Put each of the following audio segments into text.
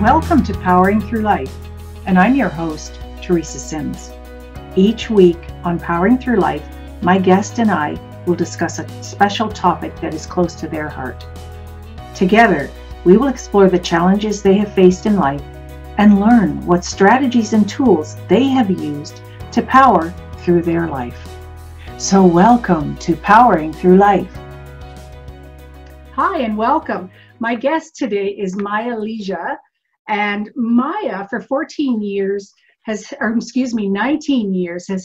Welcome to Powering Through Life, and I'm your host, Teresa Sims. Each week on Powering Through Life, my guest and I will discuss a special topic that is close to their heart. Together, we will explore the challenges they have faced in life and learn what strategies and tools they have used to power through their life. So welcome to Powering Through Life. Hi and welcome. My guest today is Lygya. And Maya, for 19 years, has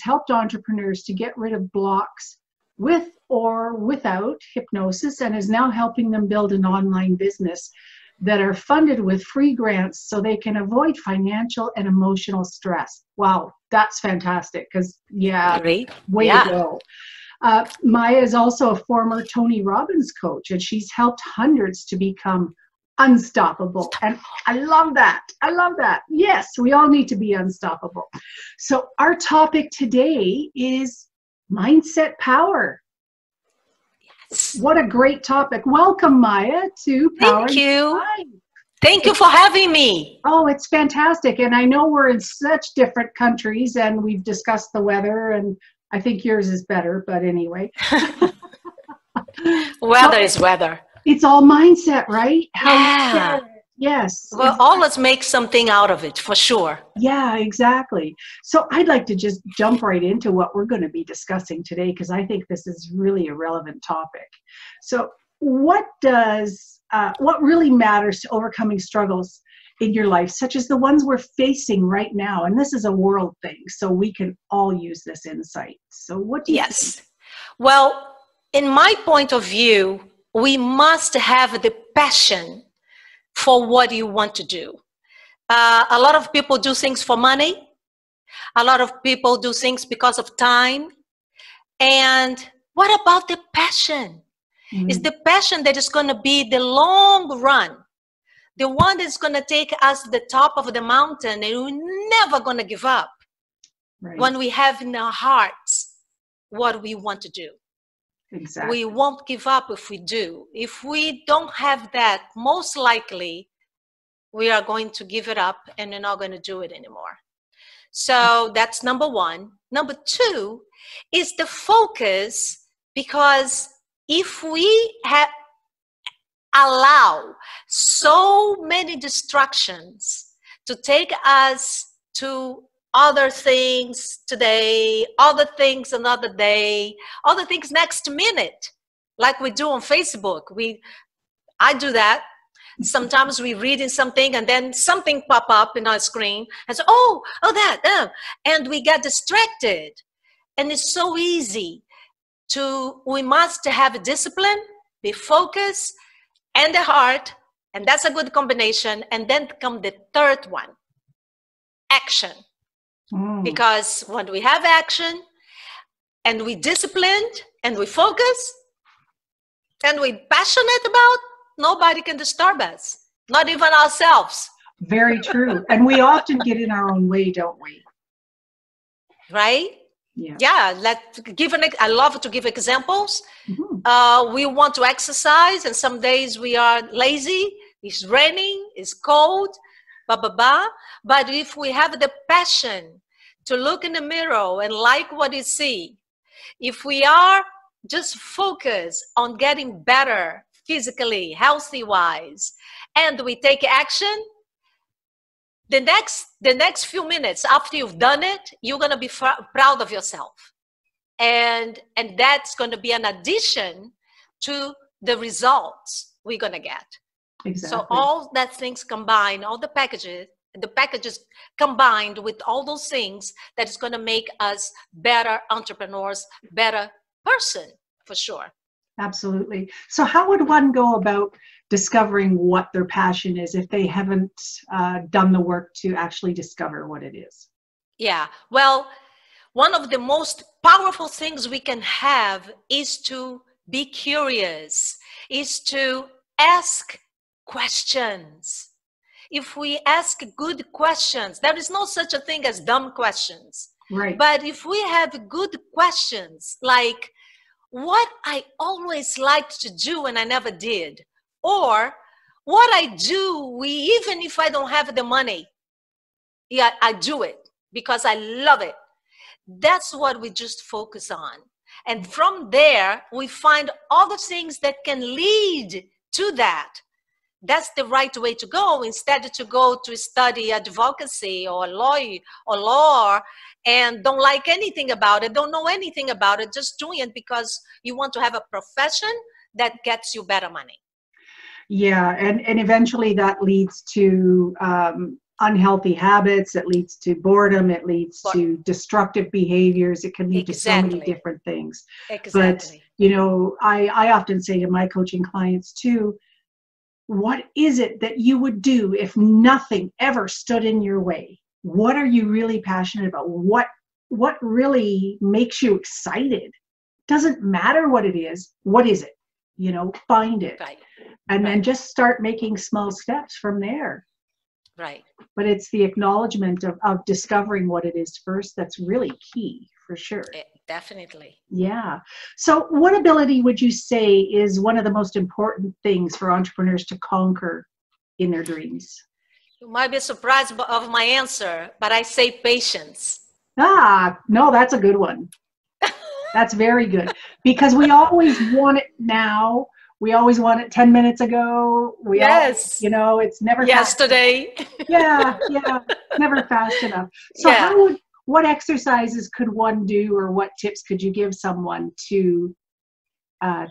helped entrepreneurs to get rid of blocks with or without hypnosis, and is now helping them build an online business that are funded with free grants so they can avoid financial and emotional stress. Wow, that's fantastic, because Great. Way to go. Maya is also a former Tony Robbins coach, and she's helped hundreds to become unstoppable. And I love that. I love that. Yes, we all need to be unstoppable. So our topic today is mindset power. Yes. What a great topic. Welcome, Maya, to Powering Thank you. Life. Thank you for having me. Oh, it's fantastic. And I know we're in such different countries, and we've discussed the weather, and I think yours is better, but anyway. Weather is weather. It's all mindset, right? Yeah. Yes. We'll always make something out of it, for sure. Yeah, exactly. So I'd like to just jump right into what we're going to be discussing today, because I think this is really a relevant topic. So what really matters to overcoming struggles in your life, such as the ones we're facing right now? And this is a world thing, so we can all use this insight. So what do you think? Well, in my point of view, we must have the passion for what you want to do. A lot of people do things for money. A lot of people do things because of time. And what about the passion? It's the passion that is going to be the long run, the one that's going to take us to the top of the mountain, and we're never going to give up. Right. When we have in our hearts what we want to do. Exactly. We won't give up if we do. If we don't have that, most likely we are going to give it up and we're not going to do it anymore. So that's number one. Number two is the focus, because if we allow so many distractions to take us to other things today, other things another day, other things next minute, like we do on Facebook. I do that. Sometimes we read in something and then something pop up in our screen and say, and we get distracted. And it's so easy we must have discipline, be focused, and the heart, and that's a good combination. And then come the third one, action. Because when we have action and we disciplined and we focus and we're passionate about, nobody can disturb us, not even ourselves. Very true. And we often get in our own way, don't we? Right? Yeah. I love to give examples. We want to exercise, and some days we are lazy. It's raining, it's cold. But if we have the passion to look in the mirror and like what you see, if we are just focused on getting better physically, healthy-wise, and we take action, the next few minutes after you've done it, you're going to be proud of yourself. And that's going to be an addition to the results we're going to get. Exactly. So all that things combined, all the packages combined with all those things, that is going to make us better entrepreneurs, better person, for sure. Absolutely. So how would one go about discovering what their passion is if they haven't done the work to actually discover what it is? Yeah. Well, one of the most powerful things we can have is to be curious, is to ask questions. If we ask good questions, there is no such a thing as dumb questions. Right. But if we have good questions, like what I always liked to do and I never did, or what I do, even if I don't have the money, yeah, I do it because I love it. That's what we just focus on. And from there, we find all the things that can lead to that. That's the right way to go, instead to go to study advocacy or law and don't like anything about it, don't know anything about it, just doing it because you want to have a profession that gets you better money. Yeah, and eventually that leads to unhealthy habits, it leads to boredom, it leads to destructive behaviors, it can lead to so many different things. Exactly. But, you know, I often say to my coaching clients too, what is it that you would do if nothing ever stood in your way? What are you really passionate about? What really makes you excited? Doesn't matter what it is. What is it? You know, find it. Right. And then just start making small steps from there. Right. But it's the acknowledgement of discovering what it is first that's really key, for sure. Definitely. Yeah. So what ability would you say is one of the most important things for entrepreneurs to conquer in their dreams? You might be surprised of my answer, but I say patience. No, that's a good one. That's very good. Because we always want it now. We always want it 10 minutes ago. Yes. You know, it's never yesterday. Yeah, never fast enough. So what exercises could one do, or what tips could you give someone to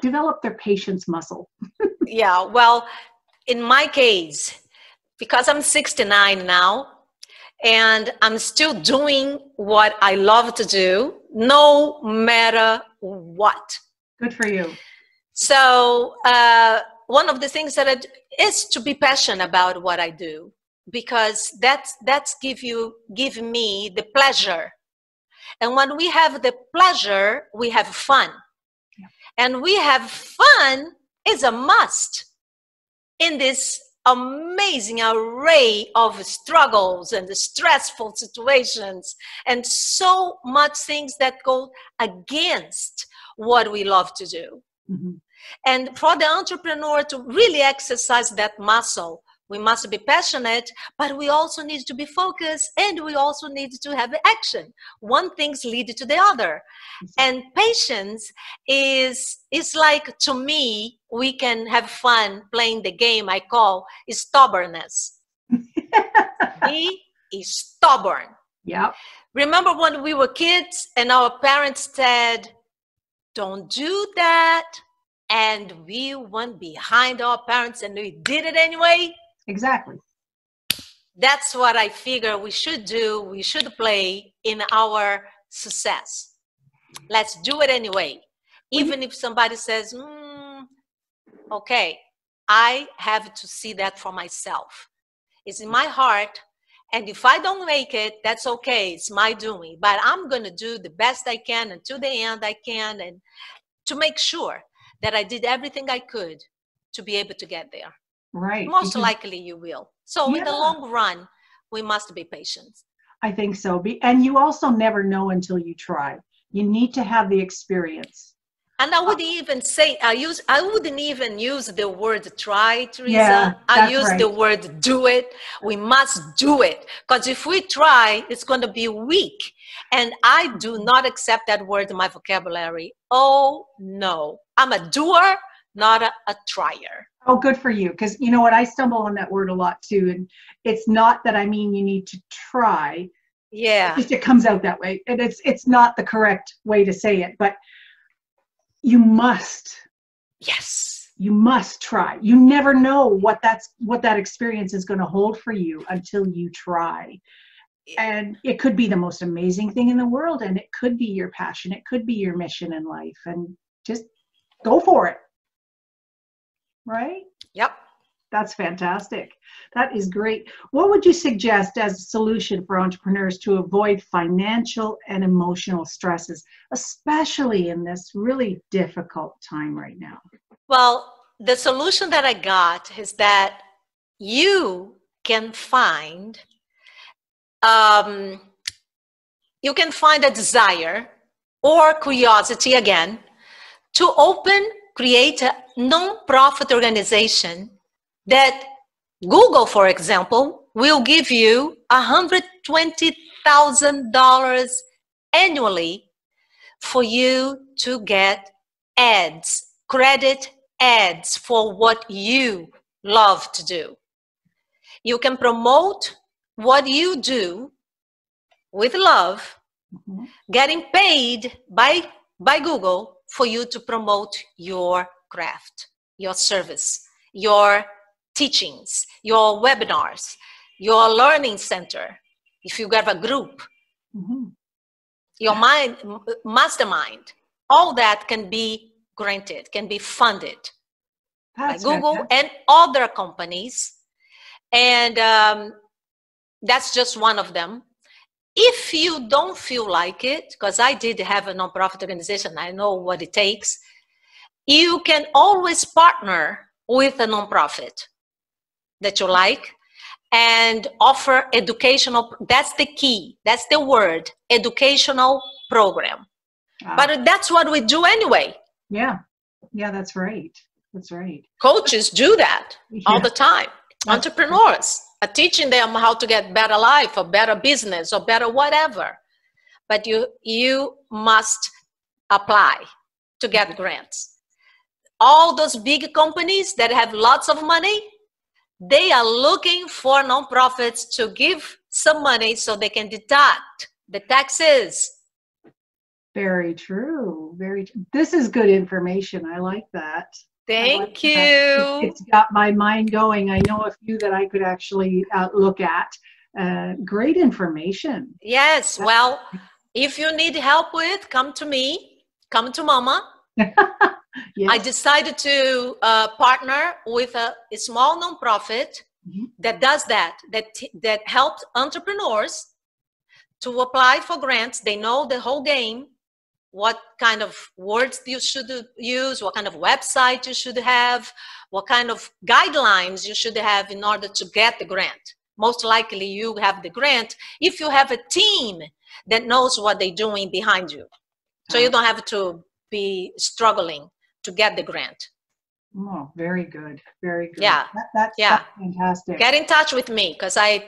develop their patience muscle? Yeah, well, in my case, because I'm 69 now, and I'm still doing what I love to do, no matter what. Good for you. So one of the things that I do is to be passionate about what I do, because that's give me the pleasure. And when we have the pleasure, we have fun. Yeah. And we have fun is a must in this amazing array of struggles and stressful situations and so much things that go against what we love to do. Mm-hmm. And for the entrepreneur to really exercise that muscle, we must be passionate, but we also need to be focused, and we also need to have action. One thing's lead to the other. And patience is like, to me, we can have fun playing the game I call stubbornness. Be stubborn. Yeah. Remember when we were kids and our parents said, don't do that, and we went behind our parents and we did it anyway? Exactly. That's what I figure we should do. We should play in our success. Let's do it anyway. Even if somebody says, okay, I have to see that for myself. It's in my heart. And if I don't make it, that's okay. It's my doing. But I'm going to do the best I can and to the end I can, and to make sure that I did everything I could to be able to get there. Right. Most likely you will. So in the long run, we must be patient. I think so. And you also never know until you try. You need to have the experience. And I wouldn't even say, I wouldn't even use the word try, Teresa. Yeah, I use the word do it. We must do it. Because if we try, it's going to be weak. And I do not accept that word in my vocabulary. Oh, no. I'm a doer, not a trier. Oh, good for you. Because you know what? I stumble on that word a lot too. And it's not that I mean you need to try. Yeah. It's just it comes out that way. And it's not the correct way to say it. But you must. Yes. You must try. You never know what that experience is going to hold for you until you try. And it could be the most amazing thing in the world. And it could be your passion. It could be your mission in life. And just go for it. Right? Yep. That's fantastic. That is great. What would you suggest as a solution for entrepreneurs to avoid financial and emotional stresses, especially in this really difficult time right now? Well, the solution that I got is that you can find a desire or curiosity, again, to create a non-profit organization that Google, for example, will give you $120,000 annually for you to get ads, credit ads for what you love to do. You can promote what you do with love, getting paid by Google for you to promote your craft, your service, your teachings, your webinars, your learning center. If you have a group, your mastermind, all that can be granted, can be funded by Google and other companies. And that's just one of them. If you don't feel like it, because I did have a nonprofit organization, I know what it takes, you can always partner with a nonprofit that you like and offer educational, that's the key, that's the word, educational program. But that's what we do anyway. Yeah, that's right. That's right. Coaches do that all the time. Entrepreneurs are teaching them how to get better life or better business or better whatever. But you must apply to get grants. All those big companies that have lots of money, they are looking for nonprofits to give some money so they can deduct the taxes. Very true. Very true. This is good information. I like that. Thank you. It's got my mind going. I know a few that I could actually look at. Great information. Yes. Well, if you need help with, come to me. Come to Mama. Yes. I decided to partner with a small nonprofit that does that helps entrepreneurs to apply for grants. They know the whole game, what kind of words you should use, what kind of website you should have, what kind of guidelines you should have in order to get the grant. Most likely you have the grant if you have a team that knows what they're doing behind you. So you don't have to be struggling to get the grant. Oh, very good. Very good. Yeah. That's fantastic. Get in touch with me because I'm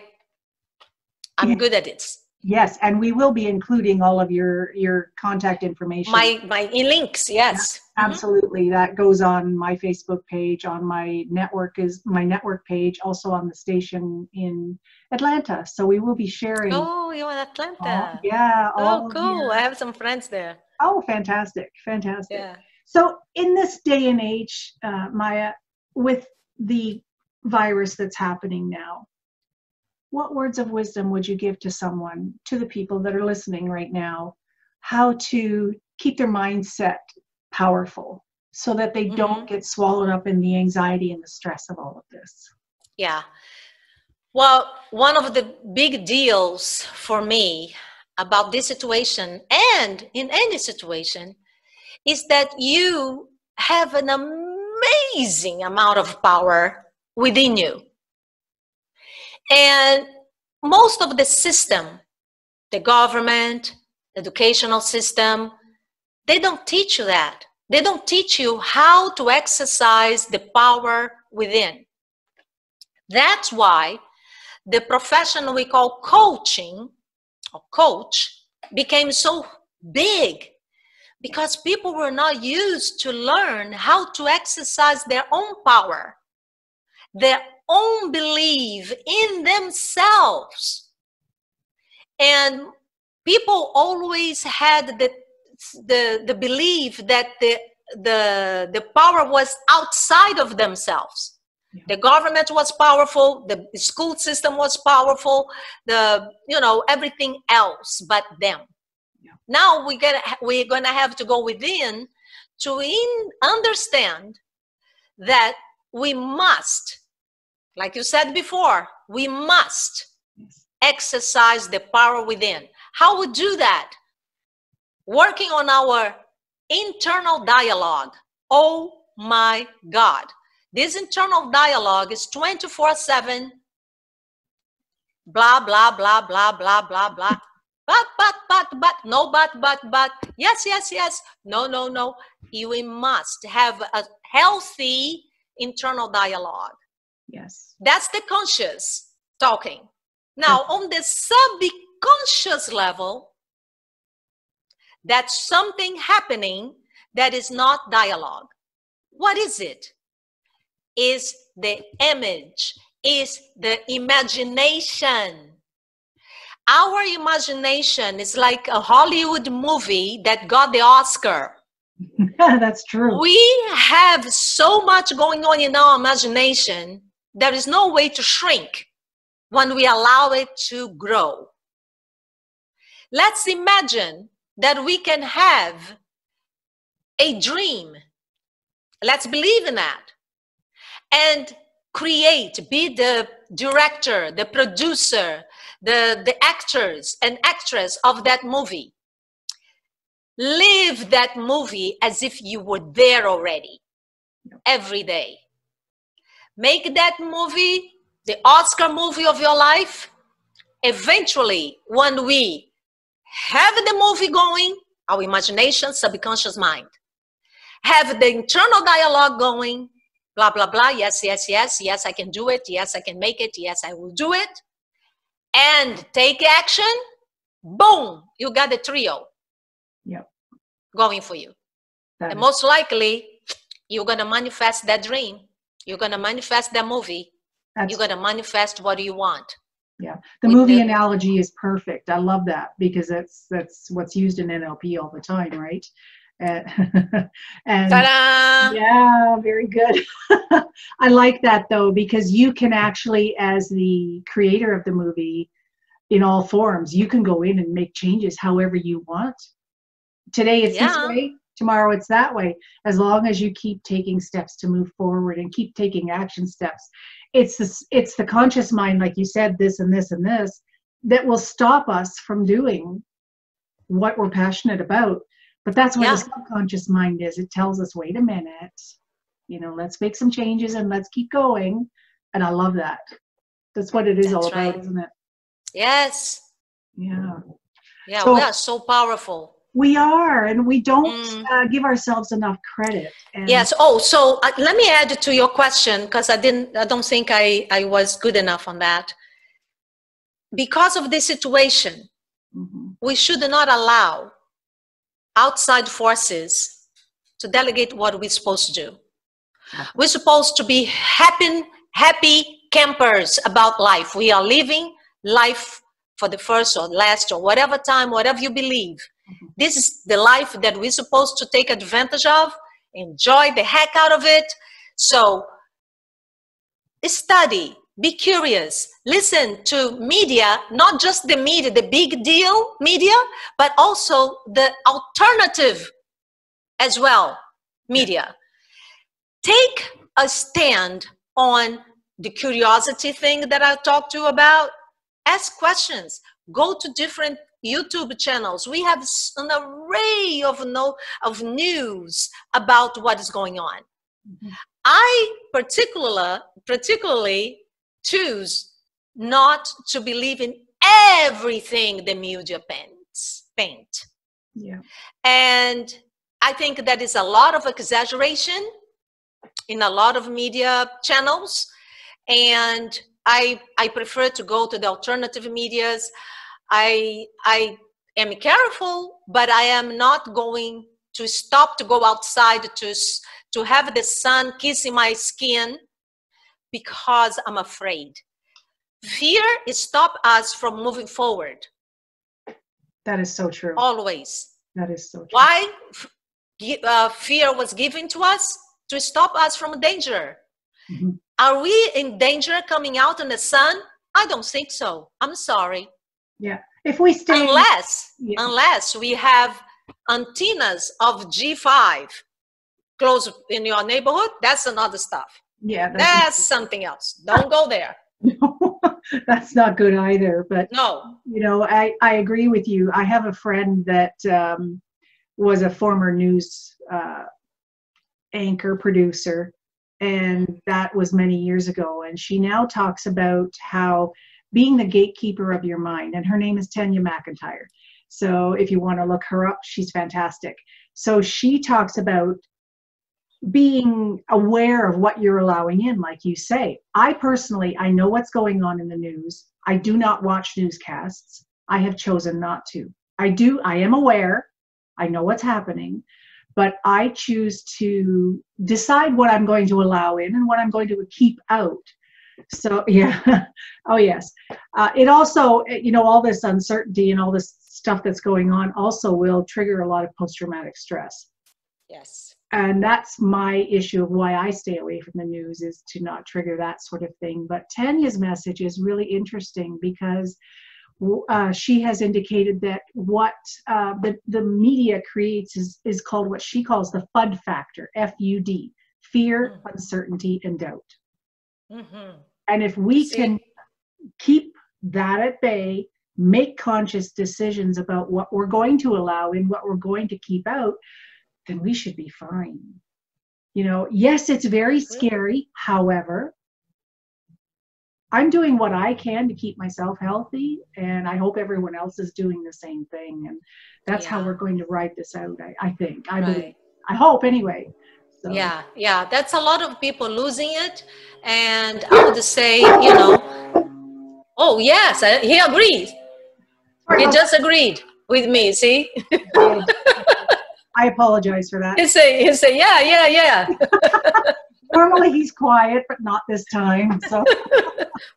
good at it. Yes, and we will be including all of your contact information. My links, yes. Yeah, absolutely. That goes on my Facebook page, on my network page, also on the station in Atlanta. So we will be sharing. Oh, you're in Atlanta. Yeah. Oh, cool. I have some friends there. Oh, fantastic. Fantastic. Yeah. So in this day and age, Maya, with the virus that's happening now, what words of wisdom would you give to someone, to the people that are listening right now, how to keep their mindset powerful so that they don't get swallowed up in the anxiety and the stress of all of this? Yeah. Well, one of the big deals for me about this situation and in any situation is that you have an amazing amount of power within you. And most of the system, the government, educational system, they don't teach you that. They don't teach you how to exercise the power within. That's why the profession we call coaching or coach became so big, because people were not used to learn how to exercise their own power, their own belief in themselves. And people always had the belief that the power was outside of themselves. Yeah. The government was powerful, the school system was powerful, everything else but them. Yeah. Now we're gonna have to go within to understand that we must, like you said before, we must exercise the power within. How we do that? Working on our internal dialogue. Oh my God. This internal dialogue is 24/7. Blah, blah, blah, blah, blah, blah, blah. But, no, but, yes, yes, yes. No, no, no. We must have a healthy internal dialogue. Yes. That's the conscious talking. Now, on the subconscious level, that's something happening that is not dialogue. What is it? Is the image, is the imagination. Our imagination is like a Hollywood movie that got the Oscar. That's true. We have so much going on in our imagination. There is no way to shrink when we allow it to grow. Let's imagine that we can have a dream. Let's believe in that. And create, be the director, the producer, the actors and actress of that movie. Live that movie as if you were there already, every day. Make that movie the Oscar movie of your life. Eventually, when we have the movie going, our imagination, subconscious mind, have the internal dialogue going, blah, blah, blah, yes, yes, yes, yes, I can do it, yes, I can make it, yes, I will do it, and take action, boom, you got the trio going for you. And most likely, you're going to manifest that dream. You're going to manifest that movie. You're going to manifest what you want. Yeah, the movie analogy is perfect. I love that because that's what's used in NLP all the time, right? And ta-da! Yeah, very good. I like that though, because you can actually, as the creator of the movie, in all forms, you can go in and make changes however you want. Today it's this way, tomorrow it's that way. As long as you keep taking steps to move forward and keep taking action steps. It's the conscious mind, like you said, this and this and this, that will stop us from doing what we're passionate about. But that's where the subconscious mind is. It tells us, wait a minute, let's make some changes and let's keep going. And I love that. That's what it is all about, isn't it? Yes. Yeah. Yeah, so, we are so powerful. We are, and we don't give ourselves enough credit. Yes. Oh, so let me add to your question, because I don't think I was good enough on that. Because of this situation, we should not allow outside forces to delegate what we're supposed to do. We're supposed to be happy campers about life. We are living life for the first or last or whatever time, whatever you believe. This is the life that we're supposed to take advantage of, enjoy the heck out of it. So study, be curious, listen to media, not just the media, the big deal media, but also the alternative as well, media. Take a stand on the curiosity thing that I talked to you about. Ask questions, go to different YouTube channels. We have an array of news about what is going on. I particularly choose not to believe in everything the media paint. Yeah. And I think that is a lot of exaggeration in a lot of media channels. And I prefer to go to the alternative medias. I am careful, but I am not going to stop to go outside to have the sun kissing my skin because I'm afraid. Fear stops us from moving forward. That is so true. Always. That is so true. Why? Fear was given to us to stop us from danger. Are we in danger coming out in the sun? I don't think so. I'm sorry. Yeah. If we stay... Unless we have antennas of G5 close in your neighborhood, that's another stuff. Yeah. That's something else. Don't go there. No, that's not good either. But, no. I agree with you. I have a friend that was a former news anchor producer, and that was many years ago. And she now talks about how being the gatekeeper of your mind, and her name is Tanya McIntyre. So if you want to look her up, she's fantastic. So she talks about being aware of what you're allowing in, like you say. I personally, I know what's going on in the news. I do not watch newscasts. I have chosen not to. I am aware. I know what's happening, but I choose to decide what I'm going to allow in and what I'm going to keep out. So, yeah. Oh, yes. It also, all this uncertainty and all this stuff that's going on also will trigger a lot of post-traumatic stress. Yes. And that's my issue of why I stay away from the news, is to not trigger that sort of thing. But Tanya's message is really interesting because she has indicated that what the media creates is called what she calls the FUD factor, FUD, fear, uncertainty, and doubt. Mm-hmm. And if we can keep that at bay, make conscious decisions about what we're going to allow in, what we're going to keep out, then we should be fine. Yes, it's very scary. However, I'm doing what I can to keep myself healthy, and I hope everyone else is doing the same thing. And that's how we're going to ride this out, I think. I believe. I hope, anyway. So. Yeah. That's a lot of people losing it. And I would say, oh, yes, he agreed. He just agreed with me, see? I apologize for that. He say, yeah. Normally he's quiet, but not this time. So.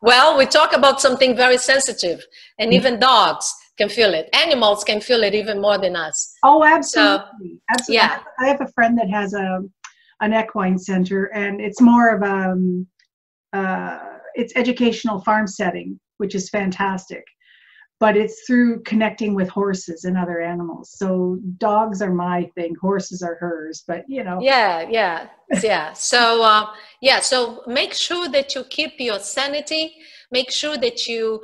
Well, we talk about something very sensitive, and even dogs can feel it. Animals can feel it even more than us. Oh, absolutely. So, absolutely. Yeah. I have a friend that has an equine center, and it's more of it's educational farm setting, which is fantastic. But it's through connecting with horses and other animals. So dogs are my thing, horses are hers, but Yeah. So make sure that you keep your sanity. Make sure that you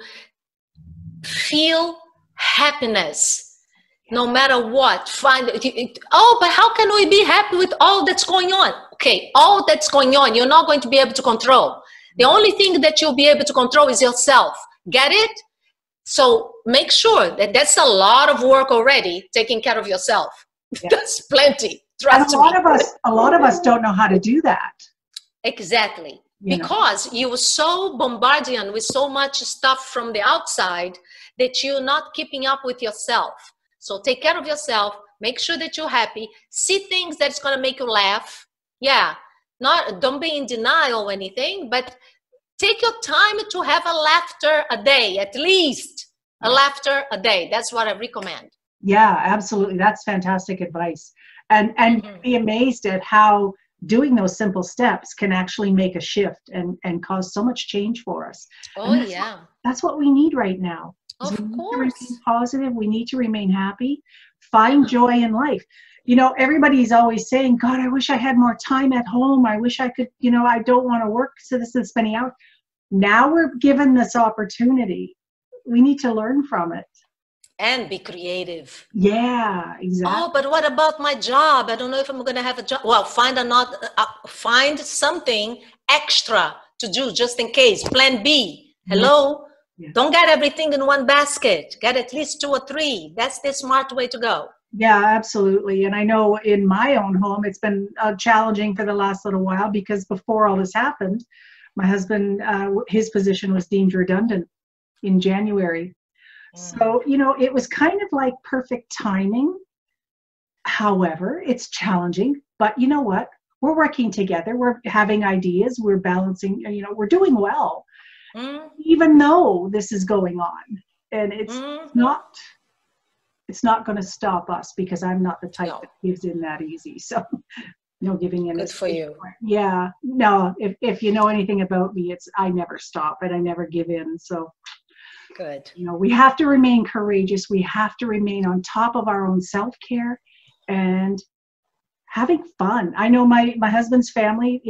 feel happiness, no matter what. But how can we be happy with all that's going on? Okay, all that's going on, you're not going to be able to control. The only thing that you'll be able to control is yourself. Get it? So make sure that that's a lot of work already, taking care of yourself. Yeah. That's plenty. Trust me. A lot of us don't know how to do that. Exactly. Because you were so bombarded with so much stuff from the outside that you're not keeping up with yourself. So take care of yourself. Make sure that you're happy. See things that's going to make you laugh. Yeah. Don't be in denial or anything, but take your time to have a laughter a day, at least a laughter a day. That's what I recommend. Yeah, absolutely. That's fantastic advice. And be amazed at how doing those simple steps can actually make a shift and cause so much change for us. Oh, yeah. That's what we need right now. Of course. We need to remain positive. We need to remain happy. Find joy in life. Everybody's always saying, God, I wish I had more time at home. I wish I could, I don't want to work citizens spending hours. Now we're given this opportunity. We need to learn from it. And be creative. Yeah, exactly. Oh, but what about my job? I don't know if I'm going to have a job. Well, find something extra to do just in case. Plan B. Hello? Yeah. Don't get everything in one basket. Get at least 2 or 3. That's the smart way to go. Yeah, absolutely. And I know in my own home, it's been challenging for the last little while because before all this happened, my husband, his position was deemed redundant in January. So, it was kind of like perfect timing. However, it's challenging, but you know what? We're working together. We're having ideas. We're balancing, we're doing well, even though this is going on. And it's not going to stop us because I'm not the type that gives in that easy. So no giving in. Good for you. Yeah. No, if you know anything about me, I never stop and I never give in. So good. We have to remain courageous. We have to remain on top of our own self-care and having fun. I know my husband's family,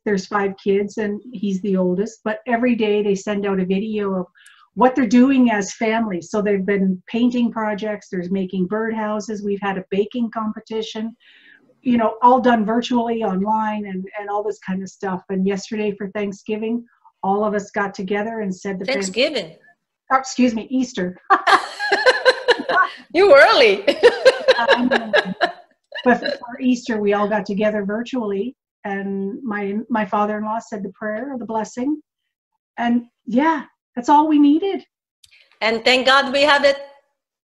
there's 5 kids and he's the oldest, but every day they send out a video of what they're doing as families. So they've been painting projects, there's making birdhouses, we've had a baking competition, all done virtually online and all this kind of stuff. And yesterday for Thanksgiving, all of us got together and said Thanksgiving. Excuse me, Easter. You were early. But for Easter, we all got together virtually, and my father-in-law said the prayer or the blessing, and yeah, that's all we needed. And thank God we have it.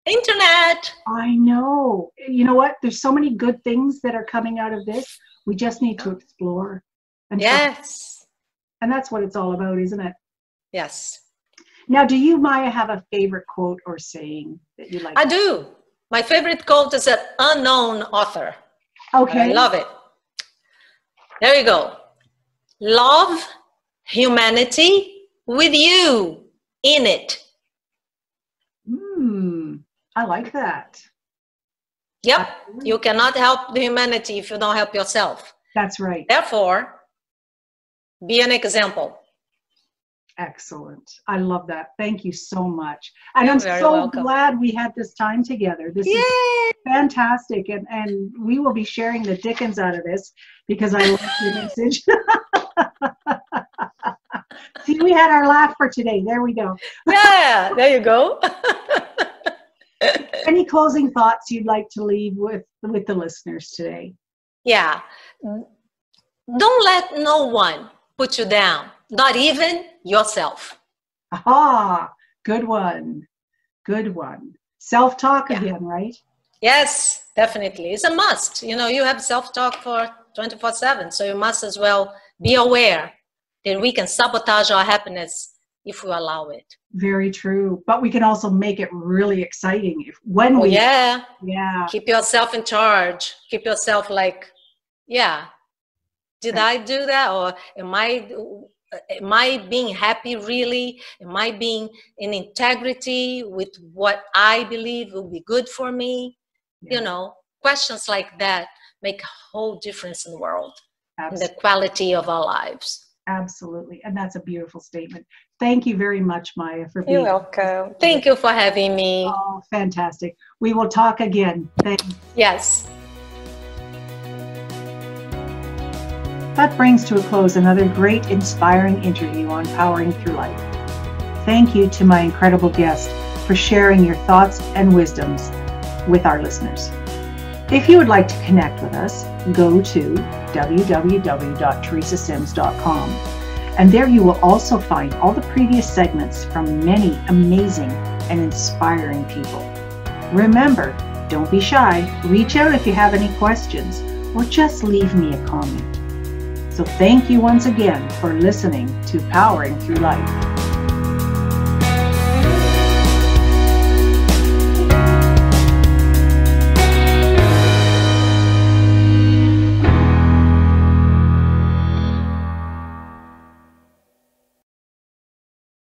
Internet. I know. You know what? There's so many good things that are coming out of this. We just need to explore. And yes. And that's what it's all about, isn't it? Yes. Now, do you, Maya, have a favorite quote or saying that you like? I do. My favorite quote is an unknown author. Okay. I love it. There you go. Love humanity with you in it. I like that. Yep. You cannot help the humanity if you don't help yourself. That's right. Therefore, be an example. Excellent. I love that. Thank you so much. And You're I'm very so welcome. glad we had this time together. This is fantastic. And we will be sharing the dickens out of this because I love your message. See, we had our laugh for today. There we go. Yeah, there you go. Any closing thoughts you'd like to leave with the listeners today? Yeah. Don't let no one put you down, not even yourself. Aha, good one. Good one. Self-talk again, right? Yes, definitely. It's a must. You know, you have self-talk for 24/7, so you must as well be aware that we can sabotage our happiness if we allow it. Very true. But we can also make it really exciting keep yourself in charge. Keep yourself like, did I do that? Or am I being happy really? Am I being in integrity with what I believe will be good for me? Yeah. You know, questions like that make a whole difference in the world, in the quality of our lives. Absolutely. And that's a beautiful statement. Thank you very much, Maya, for being here. You're welcome. Thank you for having me. Oh, fantastic. We will talk again. Thanks. Yes. That brings to a close another great, inspiring interview on Powering Through Life. Thank you to my incredible guest for sharing your thoughts and wisdoms with our listeners. If you would like to connect with us, go to www.teresasims.com, and there you will also find all the previous segments from many amazing and inspiring people. Remember, don't be shy. Reach out if you have any questions, or just leave me a comment. So thank you once again for listening to Powering Through Life.